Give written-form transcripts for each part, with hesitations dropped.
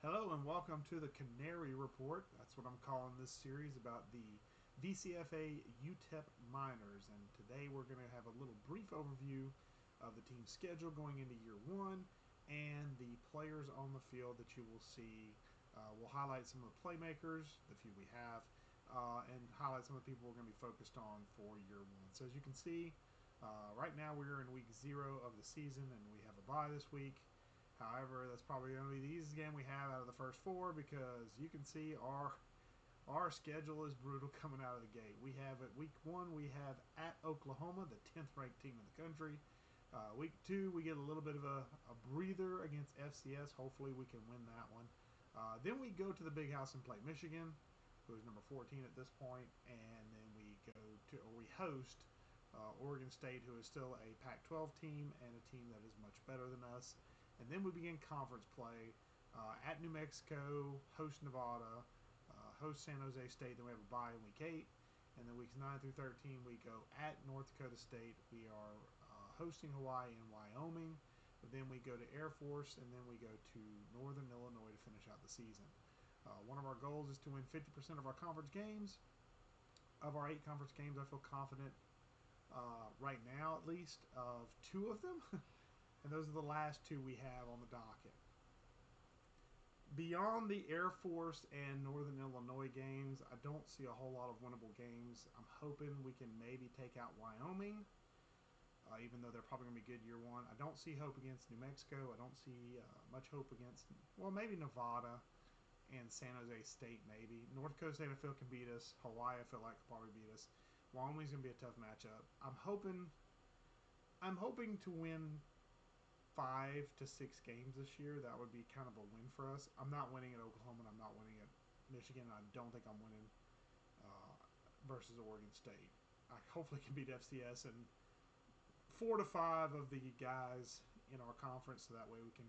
Hello and welcome to the Canary Report. That's what I'm calling this series about the VCFA UTEP minors. And today we're going to have a little brief overview of the team's schedule going into year one and the players on the field that you will see. We'll highlight some of the playmakers, the few we have, and highlight some of the people we're going to be focused on for year one. So as you can see, right now we're in week 0 of the season and we have a bye this week. However, that's probably going to be the easiest game we have out of the first 4 because you can see our schedule is brutal coming out of the gate. We have at week 1 we have at Oklahoma, the 10th ranked team in the country. Week 2 we get a little bit of a breather against FCS. Hopefully we can win that one. Then we go to the Big House and play Michigan, who is number 14 at this point, and then we host Oregon State, who is still a Pac-12 team and a team that is much better than us. And then we begin conference play at New Mexico, host Nevada, host San Jose State. Then we have a bye in week 8. And then weeks 9 through 13, we go at North Dakota State. We are hosting Hawaii and Wyoming. But then we go to Air Force, and then we go to Northern Illinois to finish out the season. One of our goals is to win 50% of our conference games. Of our 8 conference games, I feel confident right now, at least, of 2 of them. And those are the last 2 we have on the docket. Beyond the Air Force and Northern Illinois games, I don't see a whole lot of winnable games. I'm hoping we can maybe take out Wyoming, even though they're probably going to be good year one. I don't see hope against New Mexico. I don't see much hope against, well, maybe Nevada and San Jose State maybe. North Dakota State I feel can beat us. Hawaii I feel like could probably beat us. Wyoming's going to be a tough matchup. I'm hoping to win 5 to 6 games this year. That would be kind of a win for us. I'm not winning at Oklahoma and I'm not winning at Michigan. I don't think I'm winning versus Oregon State. I hopefully can beat FCS and 4 to 5 of the guys in our conference, so that way we can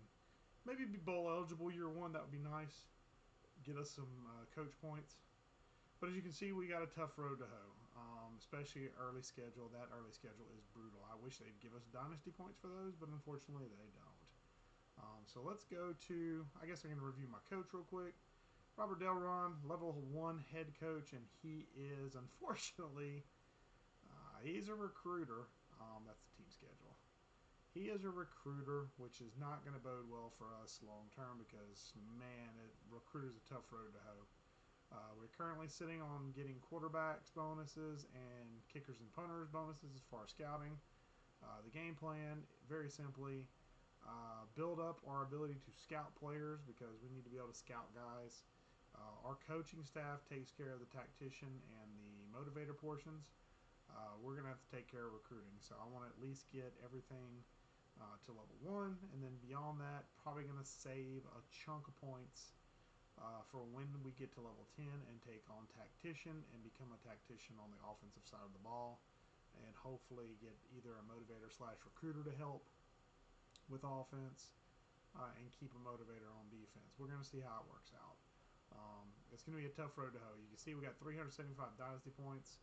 maybe be bowl eligible year one. That would be nice. Get us some coach points. But as you can see, we got a tough road to hoe, especially early schedule. That early schedule is brutal. I wish they'd give us dynasty points for those, but unfortunately they don't. So let's go to, I guess I'm going to review my coach real quick. Robert DelMaron, level 1 head coach, and he is, unfortunately, he's a recruiter. That's the team schedule. He is a recruiter, which is not going to bode well for us long term because, man, recruiter's a tough road to hoe. We're currently sitting on getting quarterbacks bonuses and kickers and punters bonuses as far as scouting. The game plan, very simply, build up our ability to scout players because we need to be able to scout guys. Our coaching staff takes care of the tactician and the motivator portions. We're going to have to take care of recruiting. So I want to at least get everything to level 1. And then beyond that, probably going to save a chunk of points for when we get to level 10 and take on tactician and become a tactician on the offensive side of the ball, and hopefully get either a motivator / recruiter to help with offense and keep a motivator on defense. We're going to see how it works out. It's going to be a tough road to hoe. You can see we got 375 dynasty points.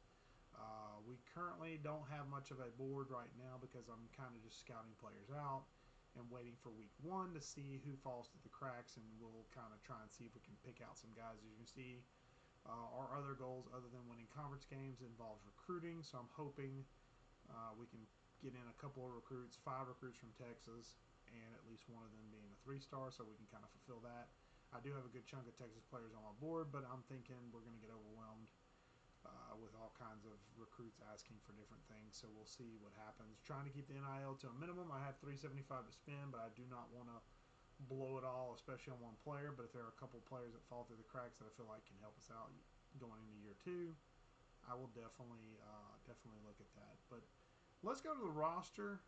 We currently don't have much of a board right now because I'm kind of just scouting players out and waiting for week 1 to see who falls through the cracks, and we'll kind of try and see if we can pick out some guys. As you can see, our other goals other than winning conference games involves recruiting, so I'm hoping we can get in a couple of recruits, 5 recruits from Texas, and at least one of them being a 3-star, so we can kind of fulfill that. I do have a good chunk of Texas players on my board, but I'm thinking we're going to get overwhelmed with all kinds of recruits asking for different things, so we'll see what happens. Trying to keep the NIL to a minimum. I have $375 to spend, but I do not want to blow it all, especially on one player. But if there are a couple players that fall through the cracks that I feel like can help us out going into year 2, I will definitely look at that. But let's go to the roster.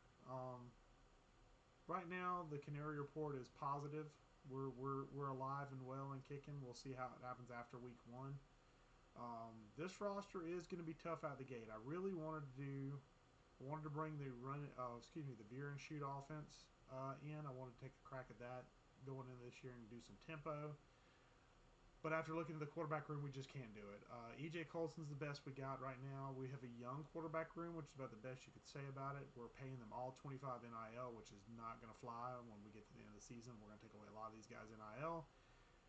Right now, the Canary report is positive. We're alive and well and kicking. We'll see how it happens after week 1. This roster is going to be tough out the gate. I really wanted to bring the the veer and shoot offense in. I wanted to take a crack at that going into this year and do some tempo. But after looking at the quarterback room, we just can't do it. E.J. Colson's the best we got right now. We have a young quarterback room, which is about the best you could say about it. We're paying them all 25 NIL, which is not going to fly when we get to the end of the season. We're going to take away a lot of these guys' NIL.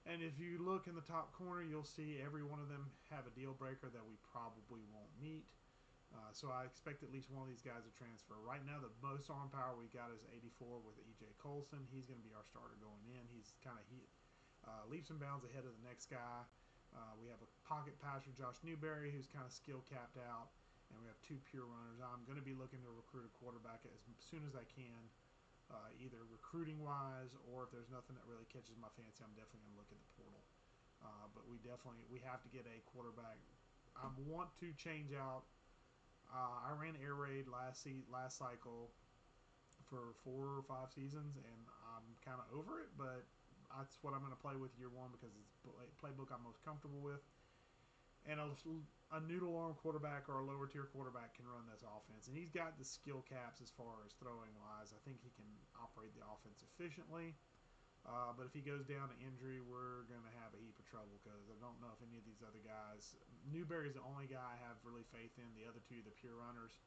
And if you look in the top corner, you'll see every one of them have a deal breaker that we probably won't meet. So I expect at least one of these guys to transfer. Right now, the most arm power we got is 84 with E.J. Colson. He's going to be our starter going in. He's kind of leaps and bounds ahead of the next guy. We have a pocket passer, Josh Newberry, who's kind of skill capped out. And we have 2 pure runners. I'm going to be looking to recruit a quarterback as soon as I can, either recruiting wise or if there's nothing that really catches my fancy, I'm definitely going to look at the portal. But we have to get a quarterback. I want to change out. I ran air raid last cycle for 4 or 5 seasons, and I'm kind of over it. But that's what I'm going to play with year one because it's the playbook I'm most comfortable with. And a noodle arm quarterback or a lower tier quarterback can run this offense, and he's got the skill caps as far as throwing wise. I think he can operate the offense efficiently. But if he goes down to injury, we're going to have a heap of trouble because I don't know if any of these other guys. Newberry's the only guy I have really faith in. The other 2, the pure runners,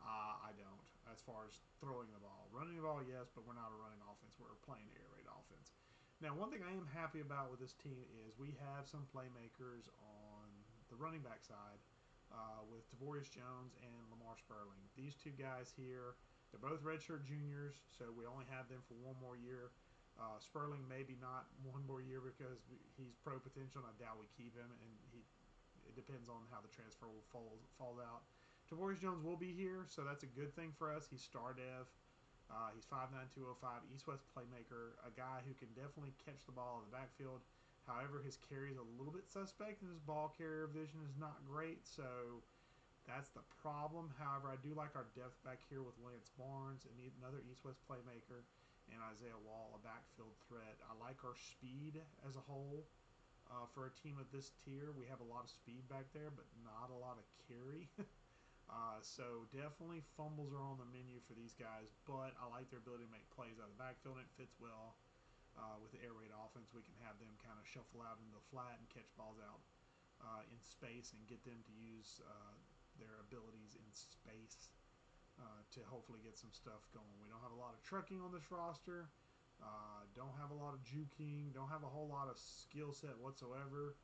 I don't. As far as throwing the ball, running the ball, yes, but we're not a running offense. We're playing air raid offense. Now, one thing I am happy about with this team is we have some playmakers on the running back side with Tavorius Jones and Lamar Sperling. These 2 guys here, they're both redshirt juniors, so we only have them for 1 more year. Sperling maybe not 1 more year because he's pro potential, and I doubt we keep him. And it depends on how the transfer will falls out. Tavorius Jones will be here, so that's a good thing for us. He's star dev. He's 5'9", 205, East-West playmaker, a guy who can definitely catch the ball in the backfield. However, his carry is a little bit suspect, and his ball carrier vision is not great, so that's the problem. However, I do like our depth back here with Lance Barnes and another East-West playmaker, and Isaiah Wall, a backfield threat. I like our speed as a whole. For a team of this tier, we have a lot of speed back there, but not a lot of carry. So definitely fumbles are on the menu for these guys, but I like their ability to make plays out of the backfield, and it fits well with the air raid offense. We can have them kind of shuffle out into the flat and catch balls out in space and get them to use their abilities in space to hopefully get some stuff going. We don't have a lot of trucking on this roster. Don't have a lot of juking. Don't have a whole lot of skill set whatsoever.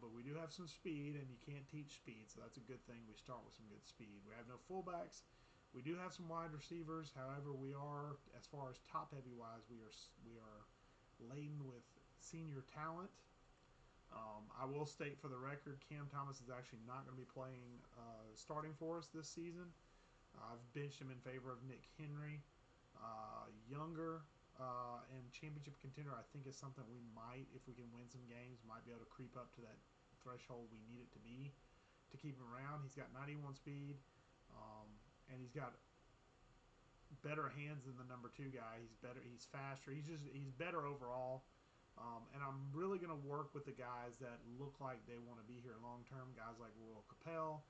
But we do have some speed, and you can't teach speed, so that's a good thing. We start with some good speed. We have no fullbacks. We do have some wide receivers. However, we are, as far as top-heavy wise, we are laden with senior talent. I will state for the record, Cam Thomas is actually not going to be playing starting for us this season. I've benched him in favor of Nick Henry. Younger and championship contender, I think, is something we might, if we can win some games, might be able to creep up to that threshold we need it to be to keep him around. He's got 91 speed, and he's got better hands than the number 2 guy. He's better. He's faster. He's better overall. And I'm really going to work with the guys that look like they want to be here long term. Guys like Royal Capel,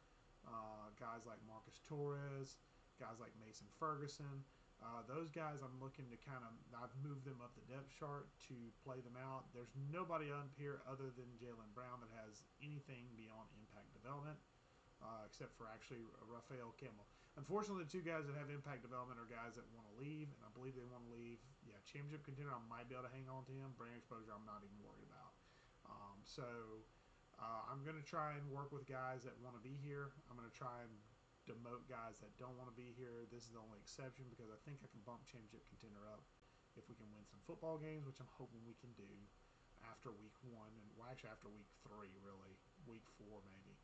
guys like Marcus Torres, guys like Mason Ferguson. Those guys I'm looking to I've moved them up the depth chart to play them out. There's nobody up here other than Jalen Brown that has anything beyond impact development, except for actually Rafael Campbell. Unfortunately, the 2 guys that have impact development are guys that want to leave, and I believe they want to leave. Yeah, championship contender, I might be able to hang on to him. Brand exposure, I'm not even worried about. I'm going to try and work with guys that want to be here. I'm going to try and demote guys that don't want to be here. This is the only exception because I think I can bump championship contender up if we can win some football games, which I'm hoping we can do after week 1, and well, actually after week 3, really, week 4 maybe.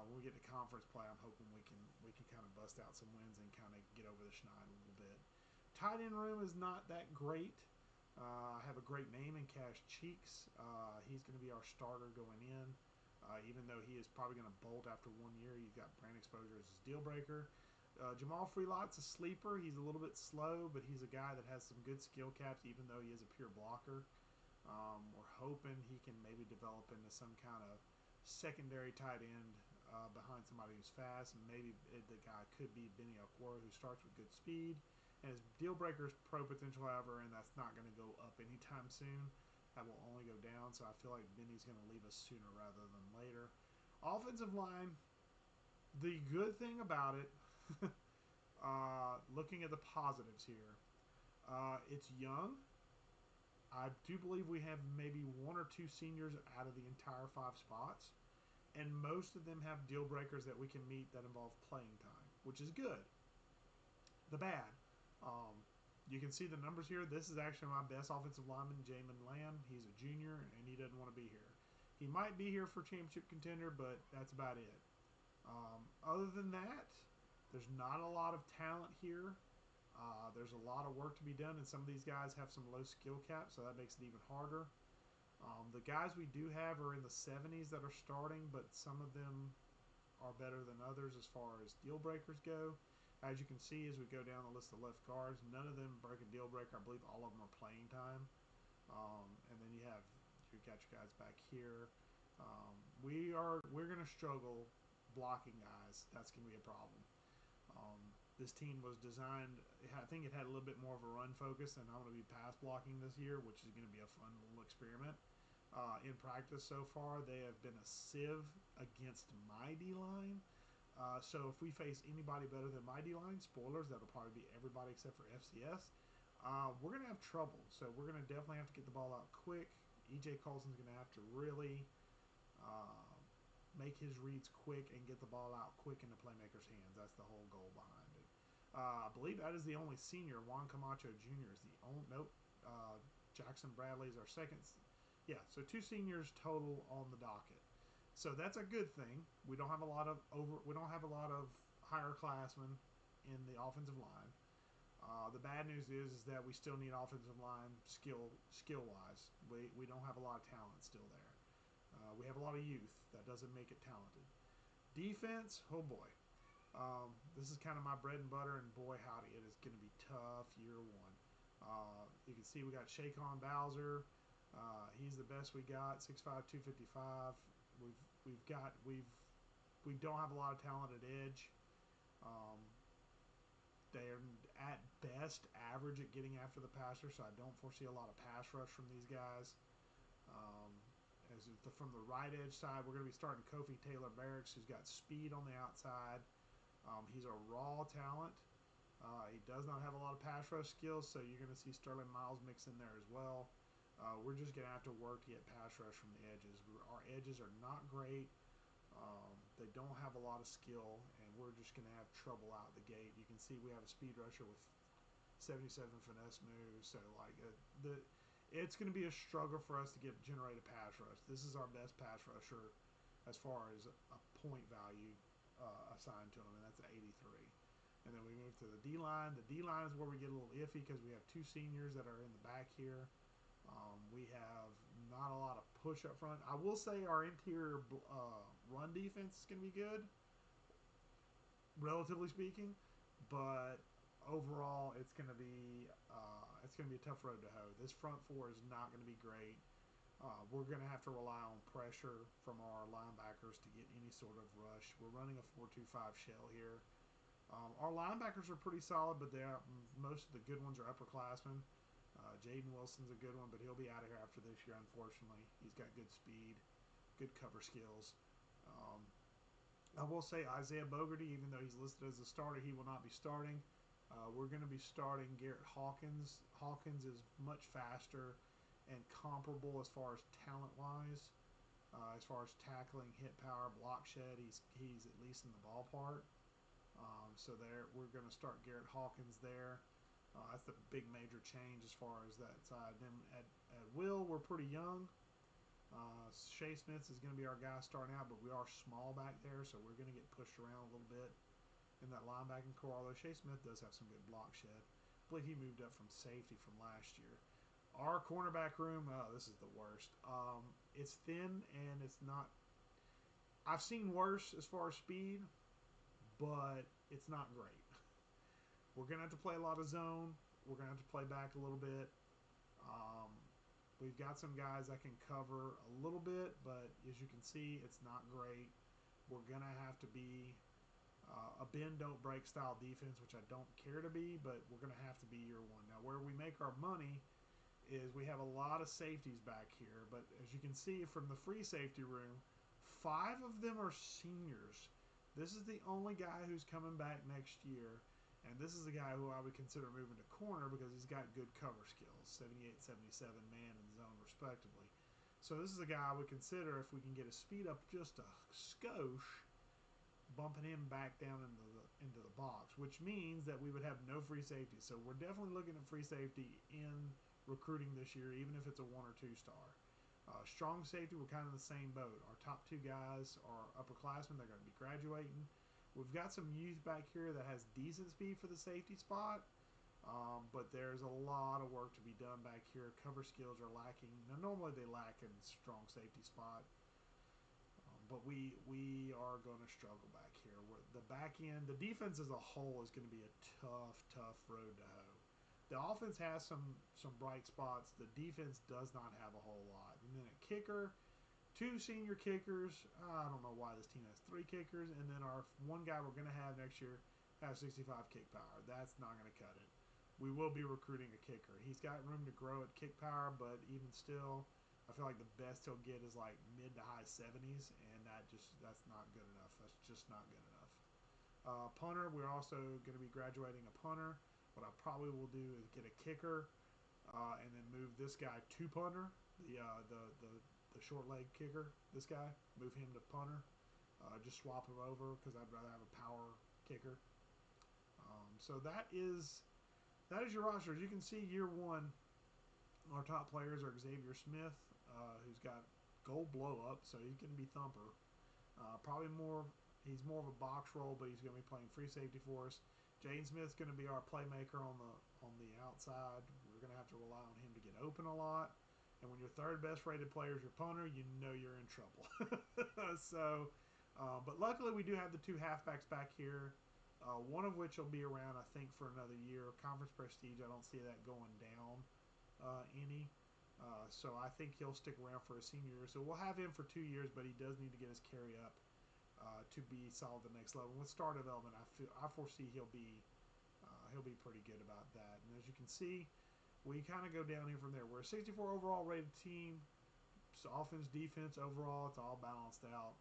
When we get to conference play, I'm hoping we can kind of bust out some wins and kind of get over the schneid a little bit. Tight end room is not that great. I have a great name in Cash Cheeks. He's going to be our starter going in. Even though he is probably going to bolt after 1 year. He's got brand exposure as his deal breaker. Jamal Freelot's a sleeper. He's a little bit slow, but he's a guy that has some good skill caps, even though he is a pure blocker. We're hoping he can maybe develop into some kind of secondary tight end behind somebody who's fast, and maybe the guy could be Benny Okwara, who starts with good speed. And his deal breaker is pro potential, however, and that's not going to go up anytime soon. That will only go down, so I feel like Benny's going to leave us sooner rather than later. Offensive line, the good thing about it, looking at the positives here, it's young. I do believe we have maybe one or two seniors out of the entire 5 spots, and most of them have deal breakers that we can meet that involve playing time, which is good. The bad, um, you can see the numbers here. This is actually my best offensive lineman, Jamin Lamb. He's a junior, and he doesn't want to be here. He might be here for championship contender, but that's about it. Other than that, there's not a lot of talent here. There's a lot of work to be done, and some of these guys have some low skill caps, so that makes it even harder. The guys we do have are in the 70s that are starting, but some of them are better than others as far as deal breakers go. As you can see, as we go down the list of left guards, none of them break a deal breaker. I believe all of them are playing time. And then you got your guys back here. We're going to struggle blocking guys. That's going to be a problem. This team was designed, I think it had a little bit more of a run focus, and I'm going to be pass blocking this year, which is going to be a fun little experiment. In practice so far, they have been a sieve against my D-line. So if we face anybody better than my D-line, spoilers, that'll probably be everybody except for FCS, we're going to have trouble. So we're going to definitely have to get the ball out quick. E.J. Colson's going to have to really make his reads quick and get the ball out quick into playmakers' hands. That's the whole goal behind it. I believe that is the only senior. Juan Camacho Jr. is the only. Nope. Jackson Bradley is our second. Yeah, so 2 seniors total on the docket. So that's a good thing. We don't have a lot of higher classmen in the offensive line. The bad news is that we still need offensive line skill wise. We don't have a lot of talent still there. We have a lot of youth. That doesn't make it talented. Defense, oh boy. This is kind of my bread and butter, and boy howdy, it is going to be tough year one. You can see we got Shakon Bowser. He's the best we got, 6'5", 255. We don't have a lot of talent at edge. They're at best average at getting after the passer, so I don't foresee a lot of pass rush from these guys. From the right edge side, we're going to be starting Kofi Taylor Barracks, who's got speed on the outside. He's a raw talent. He does not have a lot of pass rush skills, so you're going to see Sterling Miles mix in there as well. We're just going to have to work to get pass rush from the edges. Our edges are not great. They don't have a lot of skill, and we're just going to have trouble out the gate. You can see we have a speed rusher with 77 finesse moves, so it's going to be a struggle for us to generate a pass rush. This is our best pass rusher as far as a point value assigned to him, and that's 83. And then we move to the D-line. The D-line is where we get a little iffy because we have 2 seniors that are in the back here. We have not a lot of push up front. I will say our interior run defense is going to be good, relatively speaking, but overall it's going to be a tough road to hoe. This front 4 is not going to be great. We're going to have to rely on pressure from our linebackers to get any sort of rush. We're running a 4-2-5 shell here. Our linebackers are pretty solid, but most of the good ones are upperclassmen. Jaden Wilson's a good one, but he'll be out of here after this year, unfortunately. He's got good speed, good cover skills. I will say Isaiah Bogarty, even though he's listed as a starter, he will not be starting. We're going to be starting Garrett Hawkins. Hawkins is much faster and comparable as far as talent-wise. As far as tackling, hit power, block shed, he's at least in the ballpark. So there, we're going to start Garrett Hawkins there. That's the big major change as far as that side. Then at will, we're pretty young. Shea Smith is going to be our guy starting out, but we are small back there, so we're going to get pushed around a little bit in that linebacking core, although Shea Smith does have some good block shed. I believe he moved up from safety from last year. Our cornerback room, this is the worst. It's thin, and it's not... I've seen worse as far as speed, but it's not great. We're going to have to play a lot of zone. We're going to have to play back a little bit. We've got some guys that can cover a little bit, but as you can see, it's not great. We're going to have to be a bend-don't-break style defense, which I don't care to be, but we're going to have to be year one. Now, where we make our money is we have a lot of safeties back here, but as you can see from the free safety room, 5 of them are seniors. This is the only guy who's coming back next year, And this is a guy who I would consider moving to corner because he's got good cover skills, 78, 77 man and zone respectively. So this is a guy I would consider, if we can get his speed up just a skosh, bumping him back down into the box, which means that we would have no free safety. So we're definitely looking at free safety in recruiting this year, even if it's a 1 or 2 star. Strong safety, we're kind of in the same boat. Our top 2 guys are upperclassmen. They're going to be graduating. We've got some youth back here that has decent speed for the safety spot, but there's a lot of work to be done back here. Cover skills are lacking. Now, normally they lack in strong safety spot, but we are going to struggle back here. The back end, the defense as a whole is going to be a tough road to hoe. The offense has some bright spots. The defense does not have a whole lot. And then a kicker, 2 senior kickers. I don't know why this team has 3 kickers. And then our one guy we're going to have next year has 65 kick power. That's not going to cut it. We will be recruiting a kicker. He's got room to grow at kick power, but even still, I feel like the best he'll get is like mid to high 70s, and that's not good enough. That's just not good enough. Punter, we're also going to be graduating a punter. What I probably will do is get a kicker, and then move this guy to punter, the short leg kicker. This guy, move him to punter. Just swap him over because I'd rather have a power kicker. So that is your roster. As you can see, year 1, our top players are Xavier Smith, who's got gold blow up, so he can be thumper. He's more of a box role, but he's going to be playing free safety for us. Jaden Smith's going to be our playmaker on the outside. We're going to have to rely on him to get open a lot. And when your 3rd best rated player is your punter, you know you're in trouble. But luckily we do have the 2 halfbacks back here, one of which will be around, I think, for another year. Conference prestige, I don't see that going down any. So I think he'll stick around for a senior year. So we'll have him for 2 years, but he does need to get his carry up to be solid the next level. With star development, I foresee he'll be pretty good about that. And as you can see, we kind of go down here from there. We're a 64 overall rated team. So offense, defense, overall, it's all balanced out.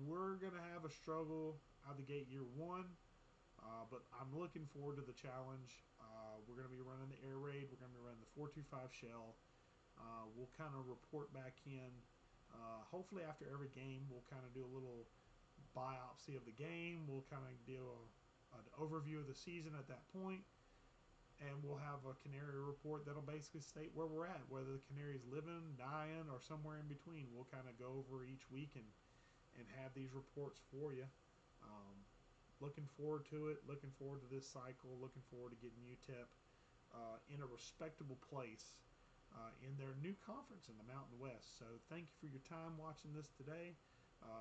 We're going to have a struggle out of the gate year 1, but I'm looking forward to the challenge. We're going to be running the air raid. We're going to be running the 4.25 shell. We'll kind of report back in. Hopefully after every game, we'll kind of do a little biopsy of the game. We'll kind of do an overview of the season at that point. And we'll have a Canary report that'll basically state where we're at, whether the Canary's living, dying, or somewhere in between. We'll kind of go over each week and have these reports for you. Looking forward to it. Looking forward to this cycle. Looking forward to getting UTEP in a respectable place in their new conference in the Mountain West. So thank you for your time watching this today.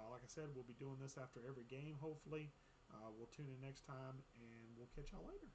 Like I said, we'll be doing this after every game, hopefully. We'll tune in next time, and we'll catch y'all later.